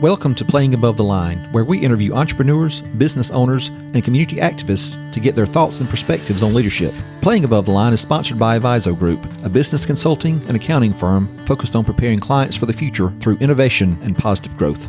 Welcome to Playing Above the Line, where we interview entrepreneurs, business owners, and community activists to get their thoughts and perspectives on leadership. Playing Above the Line is sponsored by Aviso Group, a business consulting and accounting firm focused on preparing clients for the future through innovation and positive growth.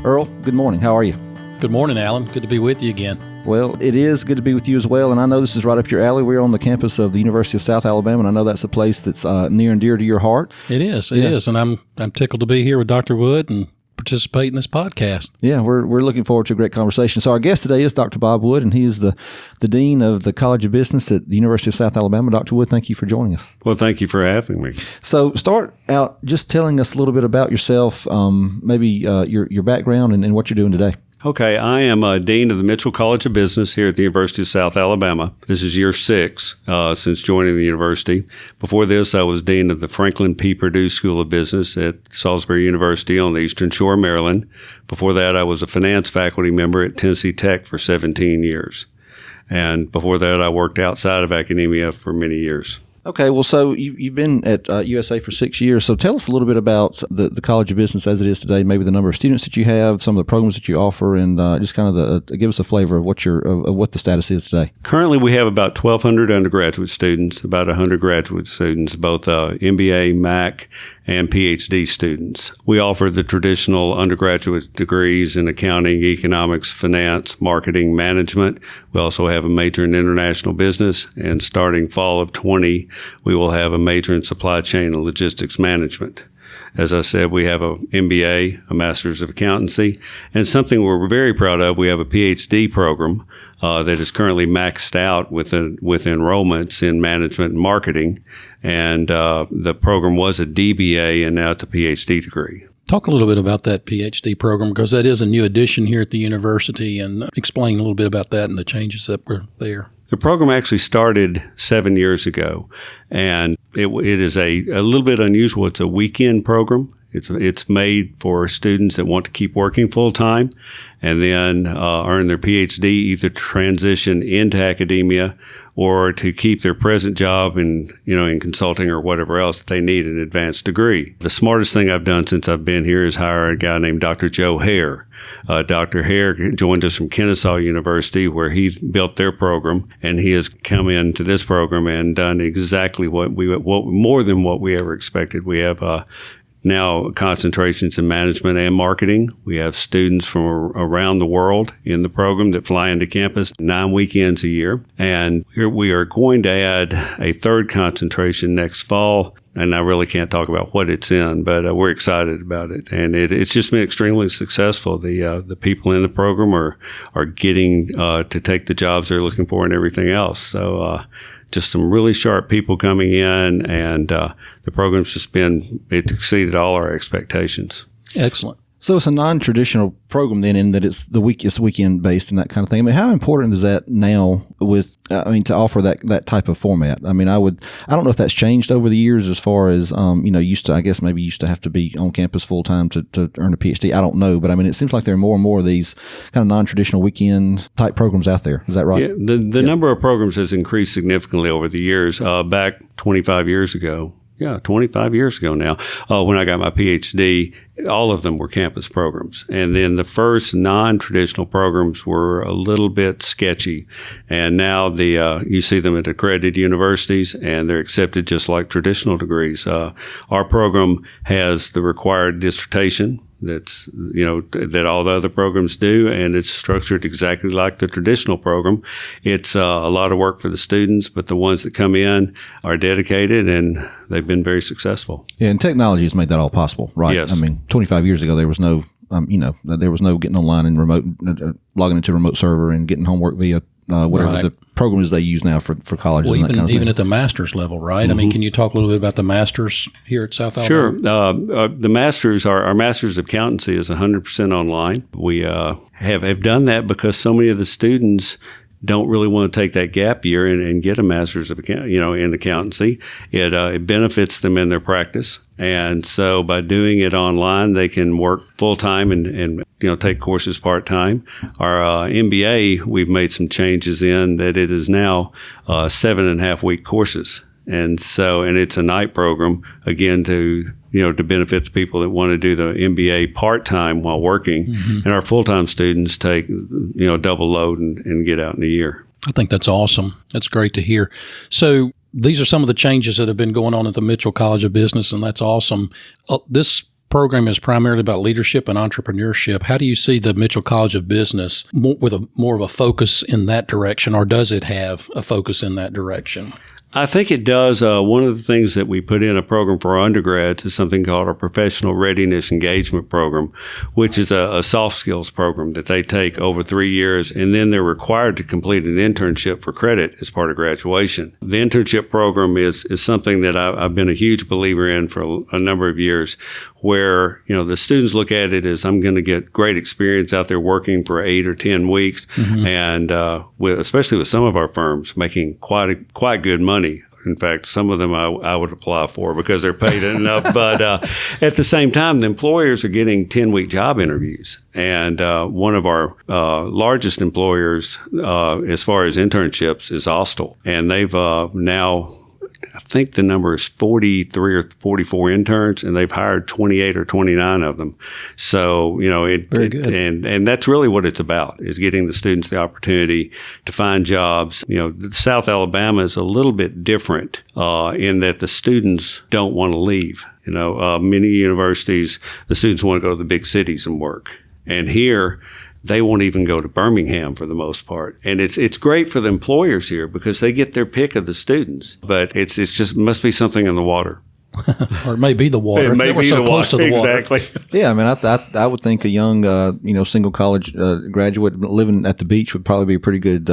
Earl, good morning. How are you? Good morning, Alan. Good to be with you again. Well, it is good to be with you as well, and I know this is right up your alley. We're on the campus of the University of South Alabama, and I know that's a place that's near and dear to your heart. It is, and I'm tickled to be here with Dr. Wood and participate in this podcast. Yeah, we're looking forward to a great conversation. So our guest today is Dr. Bob Wood, and he is the Dean of the College of Business at the University of South Alabama. Dr. Wood, thank you for joining us. Well, thank you for having me. So start out just telling us a little bit about yourself, maybe your background and what you're doing today. Okay, I am Dean of the Mitchell College of Business here at the University of South Alabama. This is year 6 since joining the university. Before this, I was Dean of the Franklin P. Purdue School of Business at Salisbury University on the Eastern Shore, Maryland. Before that, I was a finance faculty member at Tennessee Tech for 17 years. And before that, I worked outside of academia for many years. Okay, well, so you've been at USA for 6 years. So tell us a little bit about the College of Business as it is today, maybe the number of students that you have, some of the programs that you offer, and just kind of give us a flavor of what what the status is today. Currently, we have about 1,200 undergraduate students, about 100 graduate students, both MBA, MAC, and PhD students. We offer the traditional undergraduate degrees in accounting, economics, finance, marketing, management. We also have a major in international business, and starting fall of 20, we will have a major in supply chain and logistics management. As I said, we have an MBA, a Master's of Accountancy, and something we're very proud of, we have a PhD program that is currently maxed out with enrollments in management and marketing, and the program was a DBA, and now it's a PhD degree. Talk a little bit about that PhD program, because that is a new addition here at the university, and explain a little bit about that and the changes that were there. The program actually started 7 years ago, and it is a little bit unusual. It's a weekend program. It's made for students that want to keep working full time and then earn their PhD, either transition into academia or to keep their present job in consulting or whatever else if they need an advanced degree. The smartest thing I've done since I've been here is hire a guy named Dr. Joe Hare. Dr. Hare joined us from Kennesaw University, where he built their program, and he has come into this program and done exactly what more than what we ever expected. We have now concentrations in management and marketing. We have students from around the world in the program that fly into campus 9 weekends a year. And we are going to add a third concentration next fall. And I really can't talk about what it's in, but we're excited about it. And it's just been extremely successful. The people in the program are getting to take the jobs they're looking for and everything else. So just some really sharp people coming in, and the program's it exceeded all our expectations. Excellent. So it's a non-traditional program then, in that it's weekend based and that kind of thing. I mean, how important is that now to offer that type of format? I mean, I don't know if that's changed over the years as far as, used to have to be on campus full time to earn a PhD. I don't know, but I mean, it seems like there are more and more of these kind of non-traditional weekend type programs out there. Is that right? Yeah, the number of programs has increased significantly over the years. Back 25 years ago now, when I got my PhD, all of them were campus programs. And then the first non-traditional programs were a little bit sketchy. And now you see them at accredited universities, and they're accepted just like traditional degrees. Our program has the required dissertation that all the other programs do, and it's structured exactly like the traditional program. It's a lot of work for the students, but the ones that come in are dedicated, and they've been very successsul. Yeah, and technology has made that all possible, right? Yes. I mean, 25 years ago, there was no, there was no getting online and logging into a remote server and getting homework via whatever the programs they use now for colleges and that kind of thing. Even at the master's level, right? Mm-hmm. I mean, can you talk a little bit about the master's here at South Alabama? Sure. The master's, our Master's of Accountancy is 100% online. We have done that because so many of the students don't really want to take that gap year and get a Master's of in accountancy. It benefits them in their practice. And so by doing it online, they can work full time and take courses part time. Our MBA, we've made some changes in that it is now 7.5 week courses. And it's a night program, again, to benefit the people that want to do the MBA part-time while working. Mm-hmm. And our full-time students take, double load and get out in a year. I think that's awesome. That's great to hear. So these are some of the changes that have been going on at the Mitchell College of Business, and that's awesome. This program is primarily about leadership and entrepreneurship. How do you see the Mitchell College of Business with more of a focus in that direction, or does it have a focus in that direction? I think it does. One of the things that we put in a program for our undergrads is something called our Professional Readiness Engagement Program, which is a soft skills program that they take over 3 years, and then they're required to complete an internship for credit as part of graduation. The internship program is something that I've been a huge believer in for a number of years, where the students look at it as, I'm going to get great experience out there working for 8 or 10 weeks, mm-hmm. and especially with some of our firms making quite good money. In fact, some of them I would apply for because they're paid enough. But at the same time, the employers are getting 10-week job interviews. And one of our largest employers as far as internships is Austell. And they've now, I think the number is 43 or 44 interns, and they've hired 28 or 29 of them. So, Very good. And that's really what it's about, is getting the students the opportunity to find jobs. South Alabama is a little bit different in that the students don't want to leave. Many universities, the students want to go to the big cities and work. And here, they won't even go to Birmingham for the most part. And it's great for the employers here because they get their pick of the students. But it's just must be something in the water. Or it may be the water. It may be so close to the water. Exactly. Yeah, I mean, I would think a young, single college graduate living at the beach would probably be a pretty good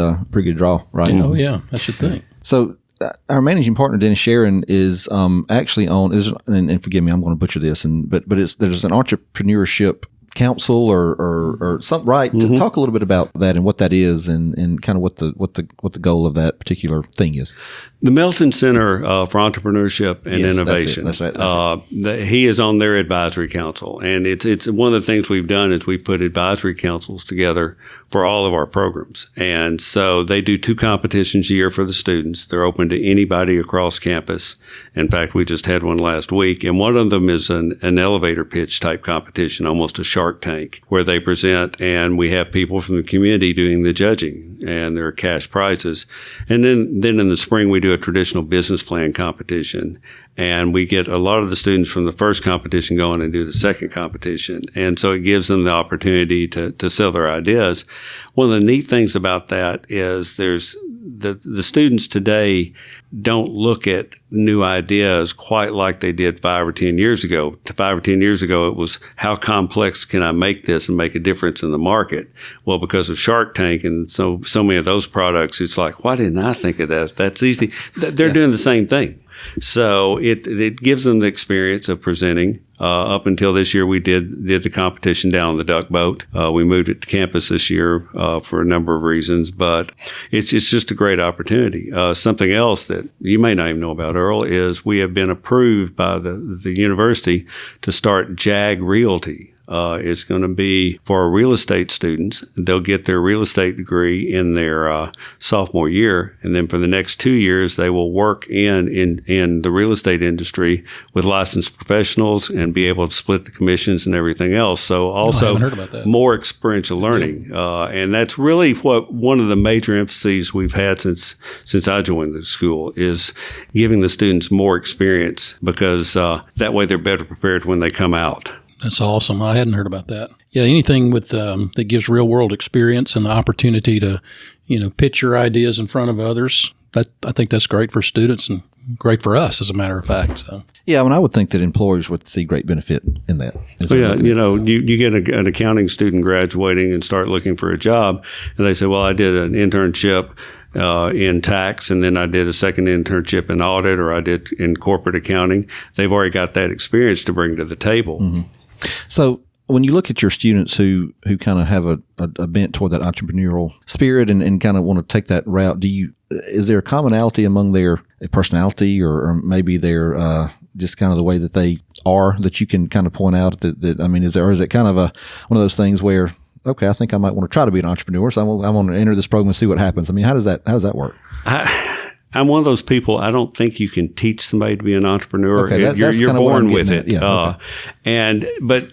draw, right? Oh, yeah, I should think. So our managing partner, Dennis Sharon, is actually and forgive me, I'm going to butcher this, but there's an entrepreneurship council or something, right? Mm-hmm. Talk a little bit about that and what that is, and kind of what the goal of that particular thing is. The Melton Center for Entrepreneurship and Innovation. That's right. He is on their advisory council, and it's one of the things we've done is we put advisory councils together for all of our programs. And so they do 2 competitions a year for the students. They're open to anybody across campus. In fact, we just had one last week, and one of them is an elevator pitch type competition, almost a Shark Tank, where they present, and we have people from the community doing the judging, and there are cash prizes. And then in the spring, we do a traditional business plan competition. And we get a lot of the students from the first competition going and do the second competition. And so it gives them the opportunity to sell their ideas. One of the neat things about that is there's the students today don't look at new ideas quite like they did 5 or 10 years ago. 5 or 10 years ago, it was, how complex can I make this and make a difference in the market? Well, because of Shark Tank and so many of those products, it's like, why didn't I think of that? That's easy. They're doing the same thing. So it gives them the experience of presenting. Up until this year, we did the competition down on the duck boat. We moved it to campus this year for a number of reasons, but it's just a great opportunity. Something else that you may not even know about, Earl, is we have been approved by the university to start JAG Realty. It's going to be for real estate students. They'll get their real estate degree in their sophomore year, and then for the next 2 years, they will work in the real estate industry with licensed professionals and be able to split the commissions and everything else. So also I haven't heard about that. More experiential learning, and that's really what one of the major emphases we've had since I joined the school is giving the students more experience because that way they're better prepared when they come out. That's awesome. I hadn't heard about that. Yeah, anything with that gives real world experience and the opportunity to, pitch your ideas in front of others. I think that's great for students and great for us, as a matter of fact. So. Yeah, I would think that employers would see great benefit in that. You get an accounting student graduating and start looking for a job, and they say, well, I did an internship in tax, and then I did a second internship in audit, or I did in corporate accounting. They've already got that experience to bring to the table. Mm-hmm. So when you look at your students who kind of have a bent toward that entrepreneurial spirit and kind of want to take that route, is there a commonality among their personality or maybe their just kind of the way that they are that you can kind of point out that I mean, is it kind of one of those things where, okay, I think I might want to try to be an entrepreneur, so I'm going to enter this program and see what happens. I mean, how does that work? I'm one of those people, I don't think you can teach somebody to be an entrepreneur. Okay, You're born with it. Yeah, okay. But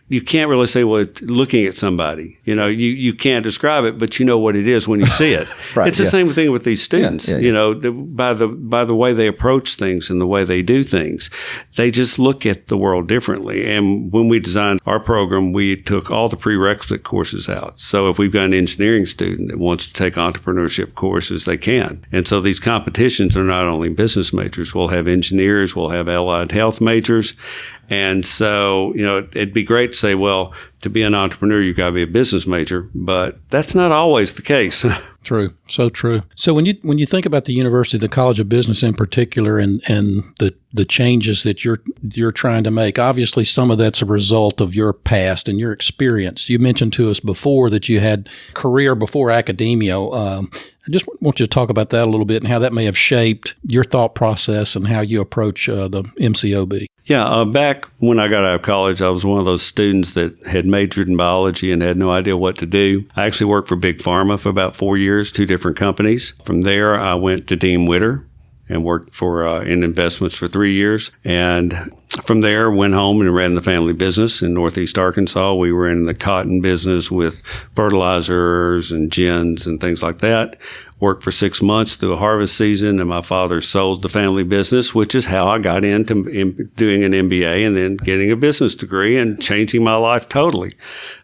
you can't really say, well, looking at somebody, you can't describe it, but you know what it is when you see it. Right, it's the same thing with these students, by the way they approach things and the way they do things. They just look at the world differently. And when we designed our program, we took all the prerequisite courses out. So if we've got an engineering student that wants to take entrepreneurship courses, they can. And so these competitions are not only business majors. We'll have engineers, we'll have allied health majors. And so, it'd be great to say, well, to be an entrepreneur, you've got to be a business major, but that's not always the case. True. So true. So when you think about the university, the College of Business in particular, and the changes that you're trying to make, obviously some of that's a result of your past and your experience. You mentioned to us before that you had career before academia. I just want you to talk about that a little bit and how that may have shaped your thought process and how you approach the MCOB. Yeah, back when I got out of college, I was one of those students that had majored in biology and had no idea what to do. I actually worked for Big Pharma for about 4 years, 2 different companies. From there, I went to Dean Witter and worked in investments for 3 years. And from there, went home and ran the family business in Northeast Arkansas. We were in the cotton business with fertilizers and gins and things like that. Worked for 6 months through a harvest season, and my father sold the family business, which is how I got into doing an MBA and then getting a business degree and changing my life totally.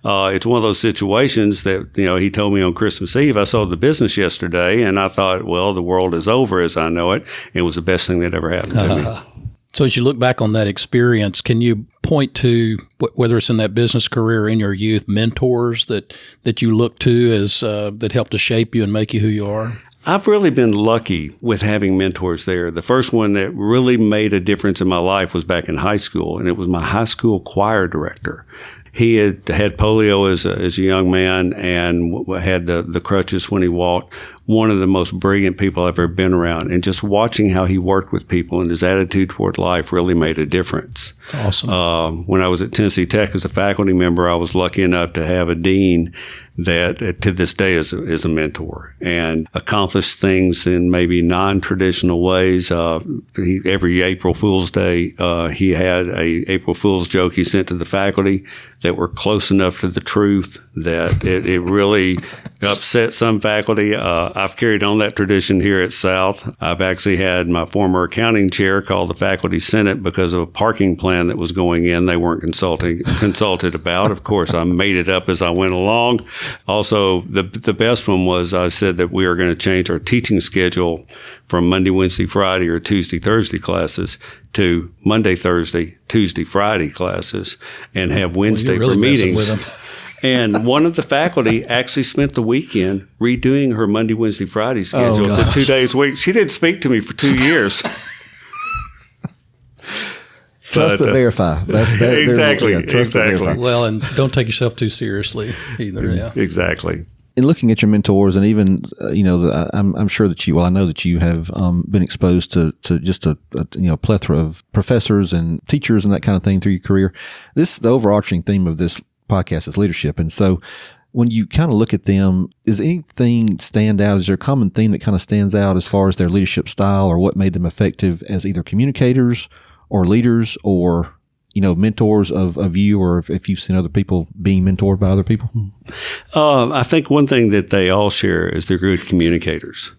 It's one of those situations that, he told me on Christmas Eve, I sold the business yesterday, and I thought, well, the world is over as I know it. It was the best thing that ever happened to me. So as you look back on that experience, can you point to, whether it's in that business career or in your youth, mentors that you look to as that helped to shape you and make you who you are? I've really been lucky with having mentors there. The first one that really made a difference in my life was back in high school, and it was my high school choir director. He had polio as a young man and had the crutches when he walked. One of the most brilliant people I've ever been around. And just watching how he worked with people and his attitude toward life really made a difference. Awesome. When I was at Tennessee Tech as a faculty member, I was lucky enough to have a dean that to this day is a mentor and accomplished things in maybe non-traditional ways. Every April Fool's Day, he had a April Fool's joke he sent to the faculty that were close enough to the truth that it really upset some faculty. I've carried on that tradition here at South. I've actually had my former accounting chair call the faculty senate because of a parking plan that was going in they weren't consulted about. Of course, I made it up as I went along. Also, the best one was I said that we are going to change our teaching schedule from Monday, Wednesday, Friday, or Tuesday, Thursday classes to Monday, Thursday, Tuesday, Friday classes and have Wednesday for meetings. And one of the faculty actually spent the weekend redoing her Monday, Wednesday, Friday schedule to 2 days a week. She didn't speak to me for 2 years. Trust but verify. Exactly. Trust but verify. Well, and don't take yourself too seriously either. Yeah. Exactly. In looking at your mentors, and even I'm sure that I know that you have been exposed to just a plethora of professors and teachers and that kind of thing through your career. The overarching theme of this podcast is leadership, and so when you kind of look at them, is anything stand out? Is there a common theme that kind of stands out as far as their leadership style, or what made them effective as either communicators or leaders, or mentors of you, or if you've seen other people being mentored by other people? I think one thing that they all share is they're good communicators.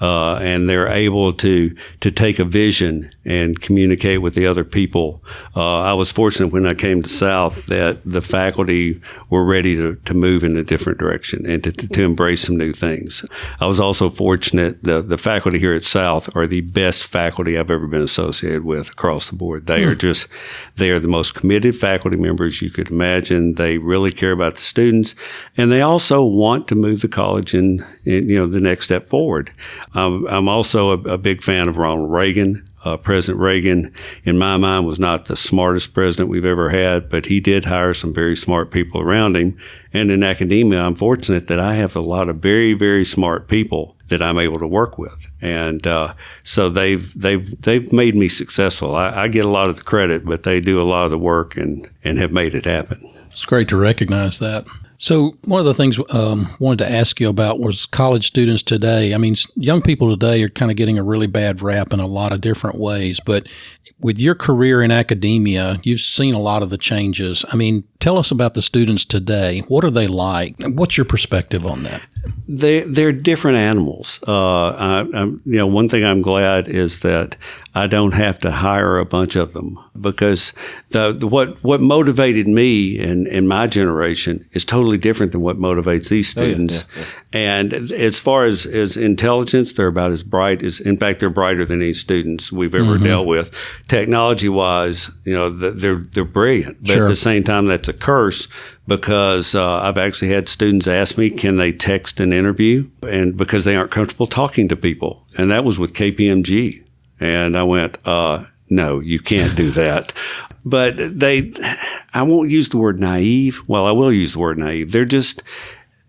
And they're able to take a vision and communicate with the other people. I was fortunate when I came to South that the faculty were ready to move in a different direction and to embrace some new things. I was also fortunate the faculty here at South are the best faculty I've ever been associated with across the board. They are the most committed faculty members you could imagine. They really care about the students, and they also want to move the college in the next step forward. I'm also a big fan of Ronald Reagan. President Reagan, in my mind, was not the smartest president we've ever had, but he did hire some very smart people around him. And in academia, I'm fortunate that I have a lot of very, very smart people that I'm able to work with. And so they've made me successful. I get a lot of the credit, but they do a lot of the work and have made it happen. It's great to recognize that. So one of the things wanted to ask you about was college students today. I mean, young people today are kind of getting a really bad rap in a lot of different ways. But with your career in academia, you've seen a lot of the changes. I mean, tell us about the students today. What are they like? What's your perspective on that? They're different animals. One thing I'm glad is that I don't have to hire a bunch of them, because what motivated me in my generation is totally different than what motivates these students. Yeah. And as far as intelligence, they're about as bright as, in fact, they're brighter than any students we've ever dealt with. Technology-wise, they're brilliant, but at the same time, that's a curse. Because I've actually had students ask me, can they text an interview? And because they aren't comfortable talking to people. And that was with KPMG. And I went, no, you can't do that. But I won't use the word naive. Well, I will use the word naive.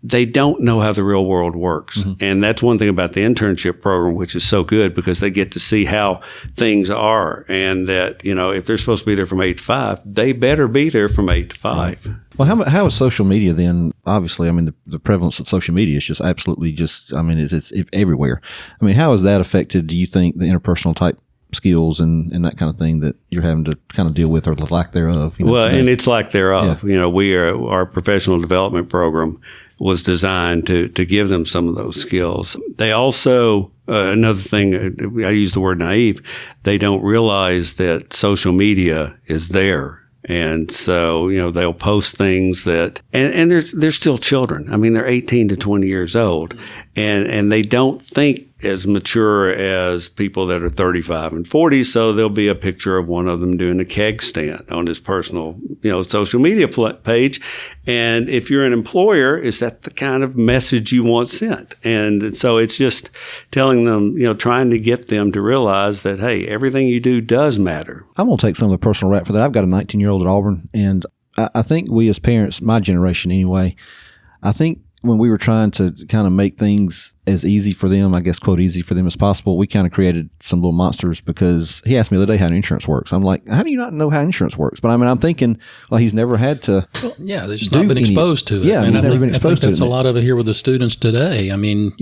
They don't know how the real world works. Mm-hmm. And that's one thing about the internship program, which is so good, because they get to see how things are. And that, if they're supposed to be there from 8 to 5, they better be there from 8 to 5. Right. Well, how is social media then? Obviously, I mean, the prevalence of social media is just absolutely it's everywhere. I mean, how has that affected, do you think, the interpersonal type skills and that kind of thing that you're having to kind of deal with, or the lack thereof? And it's lack thereof. Yeah. Our professional development program was designed to give them some of those skills. They also, another thing, I use the word naive, they don't realize that social media is there. And so, they'll post things that, and they're still children. I mean, they're 18 to 20 years old, and they don't think as mature as people that are 35 and 40. So there'll be a picture of one of them doing a keg stand on his personal, social media page. And if you're an employer, is that the kind of message you want sent? And so it's just telling them, trying to get them to realize that, hey, everything you do does matter. I'm going to take some of the personal rap for that. I've got a 19-year-old at Auburn, and I think we as parents, my generation anyway, I think when we were trying to kind of make things as easy for them, I guess, quote, easy for them as possible, we kind of created some little monsters, because he asked me the other day how insurance works. I'm like, how do you not know how insurance works? But I mean, I'm thinking, well, he's never had to. Well, yeah, they've just not been exposed to it. Yeah, he's never been exposed to it. That's a lot of it here with the students today. I mean,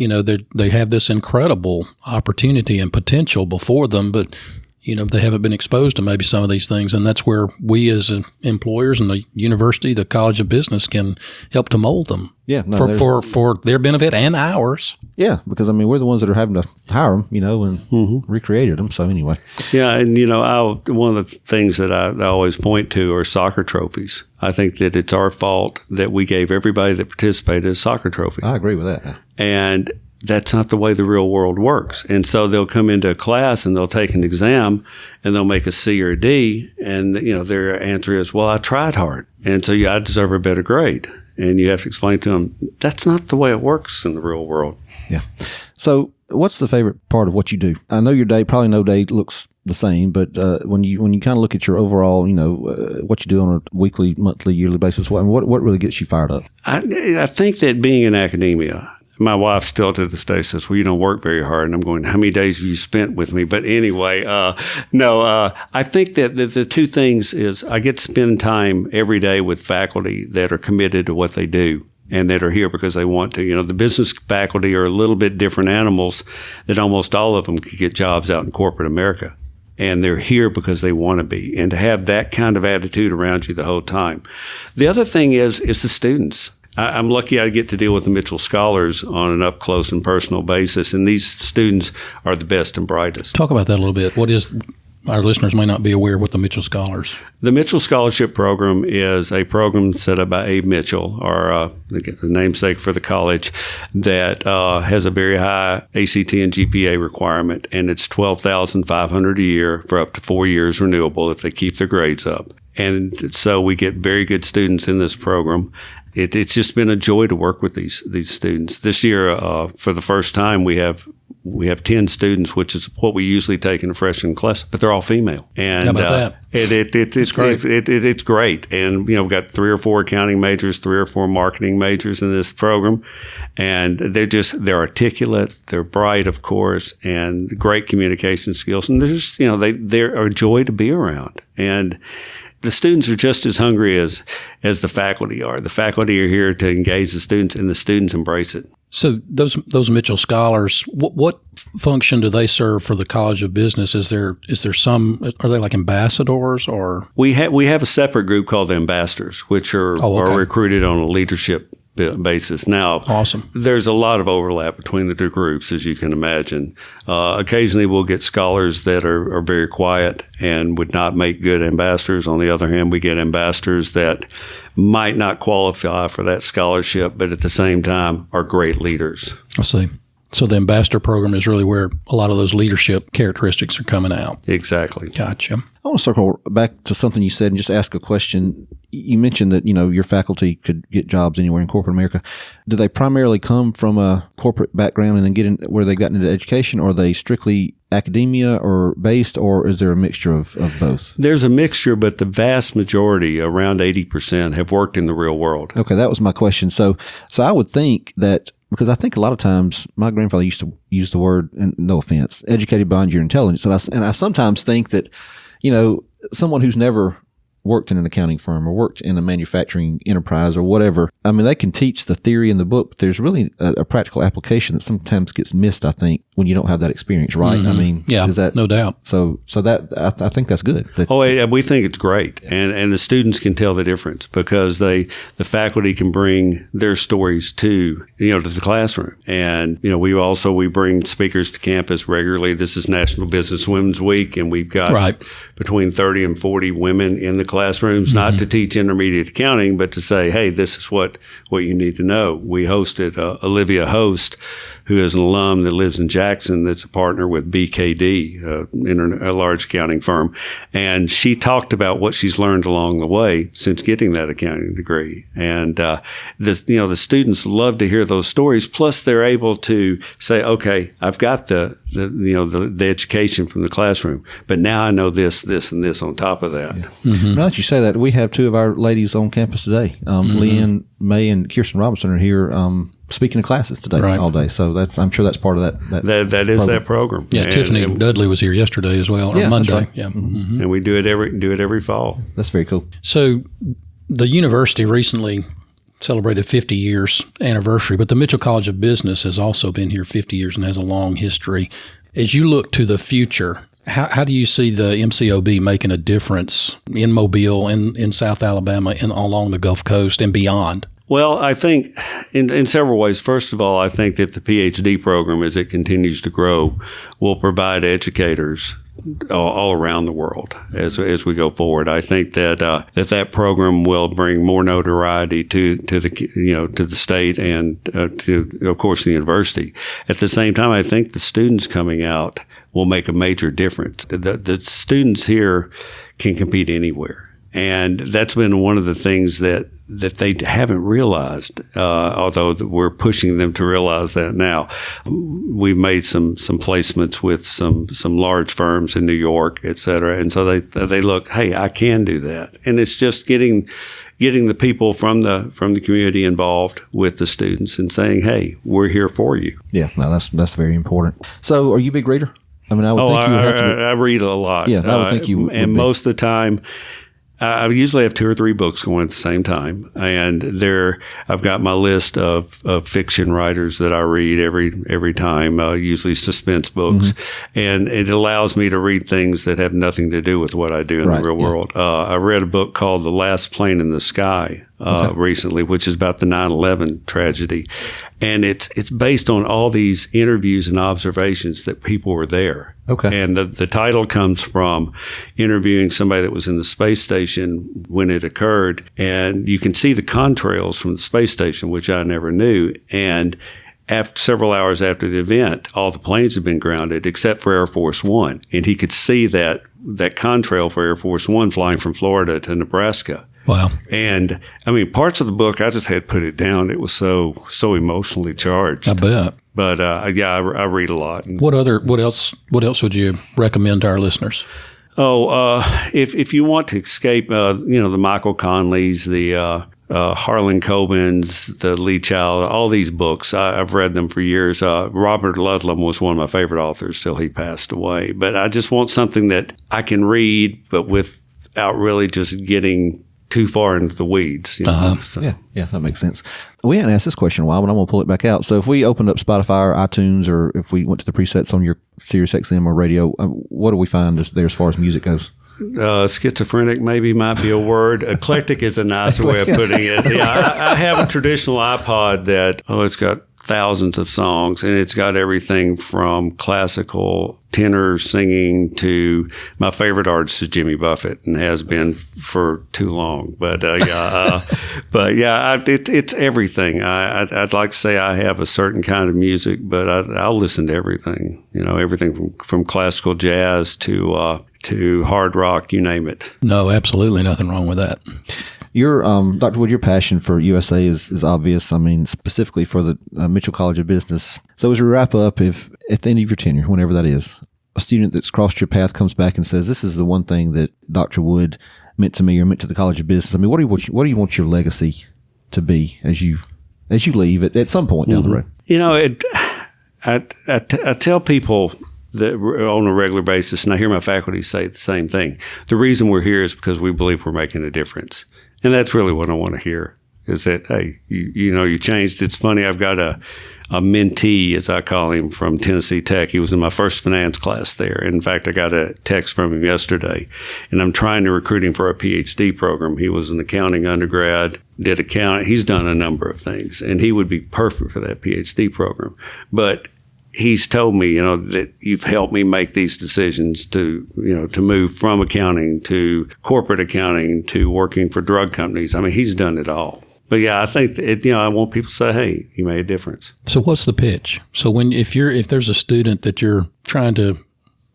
they have this incredible opportunity and potential before them, but they haven't been exposed to maybe some of these things. And that's where we as employers and the university, the College of Business, can help to mold them. Yeah, for their benefit and ours. Yeah, because I mean, we're the ones that are having to hire them, and recreated them. So anyway. Yeah, and one of the things that I always point to are soccer trophies. I think that it's our fault that we gave everybody that participated a soccer trophy. I agree with that. And that's not the way the real world works. And so they'll come into a class and they'll take an exam and they'll make a C or a D. And, their answer is, well, I tried hard. And so, I deserve a better grade. And you have to explain to them, that's not the way it works in the real world. Yeah. So what's the favorite part of what you do? I know your day, probably no day looks the same, but when you kind of look at your overall, what you do on a weekly, monthly, yearly basis, what really gets you fired up? I think that being in academia, my wife still to this day says, well, you don't work very hard. And I'm going, how many days have you spent with me? But anyway, I think that the two things is I get to spend time every day with faculty that are committed to what they do and that are here because they want to. The business faculty are a little bit different animals that almost all of them could get jobs out in corporate America. And they're here because they want to be. And to have that kind of attitude around you the whole time. The other thing is the students. I'm lucky I get to deal with the Mitchell Scholars on an up-close and personal basis, and these students are the best and brightest. Talk about that a little bit. Our listeners may not be aware of what the Mitchell Scholars. The Mitchell Scholarship Program is a program set up by Abe Mitchell, or the namesake for the college, that has a very high ACT and GPA requirement, and it's $12,500 a year for up to 4 years renewable if they keep their grades up. And so we get very good students in this program. It's just been a joy to work with these students. This year, for the first time, we have 10 students, which is what we usually take in a freshman class, but they're all female. And how about that? It's great. It's great. And we've got 3 or 4 accounting majors, 3 or 4 marketing majors in this program, and they're articulate, they're bright, of course, and great communication skills, and they're just they're a joy to be around. And the students are just as hungry as the faculty are. The faculty are here to engage the students, and the students embrace it. So those Mitchell Scholars, what function do they serve for the College of Business? Is there some? Are they like ambassadors, or we have a separate group called the ambassadors, which are recruited on a leadership basis. Now, awesome. There's a lot of overlap between the two groups, as you can imagine. Occasionally, we'll get scholars that are very quiet and would not make good ambassadors. On the other hand, we get ambassadors that might not qualify for that scholarship, but at the same time are great leaders. I see. So the ambassador program is really where a lot of those leadership characteristics are coming out. Exactly. Gotcha. I want to circle back to something you said and just ask a question. You mentioned that, your faculty could get jobs anywhere in corporate America. Do they primarily come from a corporate background and then get in where they got into education, or are they strictly academia or based, or is there a mixture of both? There's a mixture, but the vast majority, around 80%, have worked in the real world. Okay, that was my question. So I would think that, because I think a lot of times my grandfather used to use the word, and no offense, educated beyond your intelligence. And I sometimes think that, someone who's never worked in an accounting firm or worked in a manufacturing enterprise or whatever, I mean, they can teach the theory in the book, but there's really a practical application that sometimes gets missed, I think, when you don't have that experience, right? Mm-hmm. I mean, yeah, is that no doubt. So that I think that's good. We think it's great, and the students can tell the difference because the faculty can bring their stories to the classroom, and we bring speakers to campus regularly. This is National Business Women's Week, and we've got between 30 and 40 women in the classrooms, not to teach intermediate accounting, but to say, hey, this is what you need to know. We hosted Olivia Host, who is an alum that lives in Jackson, that's a partner with BKD, a large accounting firm. And she talked about what she's learned along the way since getting that accounting degree. And the students love to hear those stories. Plus, they're able to say, okay, I've got the education from the classroom, but now I know this, and this on top of that. Yeah. Mm-hmm. Now that you say that, we have two of our ladies on campus today. Leanne May and Kirsten Robinson are here speaking to classes today all day. So I'm sure that's part of that is that program. Yeah, and Tiffany Dudley was here yesterday as well, or Monday. Right. Yeah, mm-hmm. And we do it every fall. That's very cool. So the university recently celebrated 50 years anniversary, but the Mitchell College of Business has also been here 50 years and has a long history. As you look to the future, how do you see the MCOB making a difference in Mobile, in South Alabama, and along the Gulf Coast and beyond? Well, I think in several ways. First of all, I think that the PhD program, as it continues to grow, will provide educators all around the world as we go forward. I think that program will bring more notoriety to the state and to, of course, the university. At the same time, I think the students coming out will make a major difference. The students here can compete anywhere. And that's been one of the things that they haven't realized, although we're pushing them to realize that now. We've made some placements with some large firms in New York, et cetera. And so they look, hey, I can do that. And it's just getting the people from the community involved with the students and saying, hey, we're here for you. Yeah, no, that's very important. So are you a big reader? I mean, I would think you would have to be. I read a lot. Yeah, I would think you would. And most of the time, I usually have 2 or 3 books going at the same time, and I've got my list of fiction writers that I read every time, usually suspense books, and it allows me to read things that have nothing to do with what I do in the real world. I read a book called The Last Plane in the Sky recently, which is about the 9/11 tragedy, and it's based on all these interviews and observations that people were there. Okay. And the title comes from interviewing somebody that was in the space station when it occurred. And you can see the contrails from the space station, which I never knew. And several hours after the event, all the planes had been grounded except for Air Force One. And he could see that contrail for Air Force One flying from Florida to Nebraska. Wow. And I mean, parts of the book, I just had to put it down. It was so emotionally charged. I bet. But I read a lot. What else would you recommend to our listeners? If you want to escape, the Michael Conleys, the Harlan Cobens, the Lee Child, all these books, I've read them for years. Robert Ludlum was one of my favorite authors till he passed away. But I just want something that I can read, but with without really just getting too far into the weeds. So. Yeah, that makes sense. We hadn't asked this question in a while, but I'm going to pull it back out. So if we opened up Spotify or iTunes, or if we went to the presets on your Sirius XM or radio, what do we find there as far as music goes? Schizophrenic maybe might be a word. Eclectic is a nicer way of putting it. Yeah, I have a traditional iPod that, it's got thousands of songs, and it's got everything from classical tenors singing to my favorite artist is Jimmy Buffett, and has been for too long. But it's everything. I'd like to say I have a certain kind of music, but I'll listen to everything. Everything from classical jazz to hard rock, you name it. No, absolutely nothing wrong with that. Your Dr. Wood, your passion for USA is obvious. I mean, specifically for the Mitchell College of Business. So as we wrap up, if at the end of your tenure, whenever that is, a student that's crossed your path comes back and says, "This is the one thing that Dr. Wood meant to me or meant to the College of Business." I mean, what do you want your legacy to be as you leave at some point down the road? I tell people that on a regular basis, and I hear my faculty say the same thing. The reason we're here is because we believe we're making a difference. And that's really what I want to hear, is that, hey, you changed. It's funny, I've got a mentee, as I call him, from Tennessee Tech. He was in my first finance class there. In fact, I got a text from him yesterday, and I'm trying to recruit him for a PhD program. He was an accounting undergrad, did accounting. He's done a number of things, and he would be perfect for that PhD program. But he's told me, that you've helped me make these decisions to move from accounting to corporate accounting to working for drug companies. I mean, he's done it all. But yeah, I think I want people to say, "Hey, you made a difference." So what's the pitch? So if there's a student that you're trying to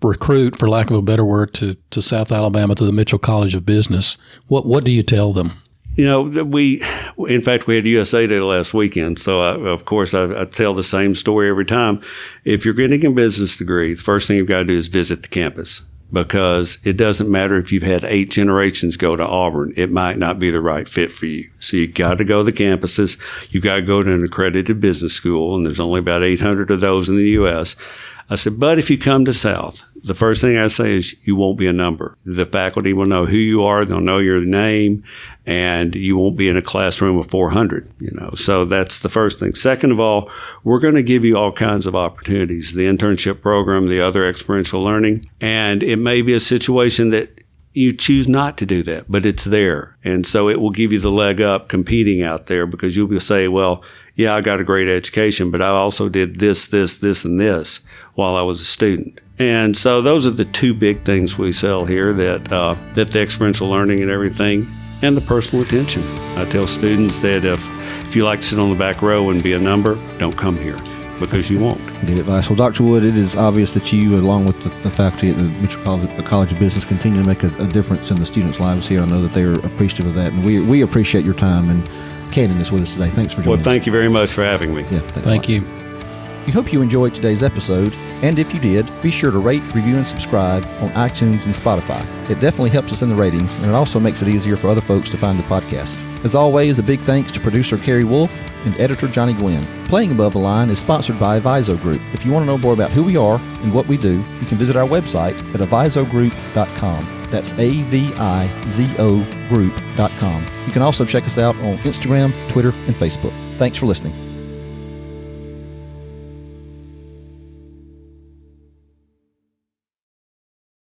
recruit, for lack of a better word, to South Alabama, to the Mitchell College of Business, what do you tell them? In fact, we had USA Day last weekend, so I tell the same story every time. If you're getting a business degree, the first thing you've got to do is visit the campus, because it doesn't matter if you've had 8 generations go to Auburn. It might not be the right fit for you. So you got to go to the campuses. You've got to go to an accredited business school, and there's only about 800 of those in the U.S. I said, but if you come to South, the first thing I say is you won't be a number. The faculty will know who you are. They'll know your name, and you won't be in a classroom of 400, So that's the first thing. Second of all, we're going to give you all kinds of opportunities, the internship program, the other experiential learning, and it may be a situation that you choose not to do that, but it's there. And so it will give you the leg up competing out there, because you'll be say, well, yeah, I got a great education, but I also did this, and this while I was a student. And so those are the 2 big things we sell here, that the experiential learning and everything, and the personal attention. I tell students that if you like to sit on the back row and be a number, don't come here, because you won't. Good advice. Well, Dr. Wood, it is obvious that you, along with the faculty at the Mitchell College of Business, continue to make a difference in the students' lives here. I know that they are appreciative of that, and we appreciate your time and candidness with us today. Thanks for joining us. Well, thank you very much for having me. Yeah, thank you. We hope you enjoyed today's episode, and if you did, be sure to rate, review, and subscribe on iTunes and Spotify. It definitely helps us in the ratings, and it also makes it easier for other folks to find the podcast. As always, a big thanks to producer Carrie Wolf and editor Johnny Gwynn. Playing Above the Line is sponsored by Aviso Group. If you want to know more about who we are and what we do, you can visit our website at avisogroup.com. That's AVIZO group.com. You can also check us out on Instagram, Twitter, and Facebook. Thanks for listening.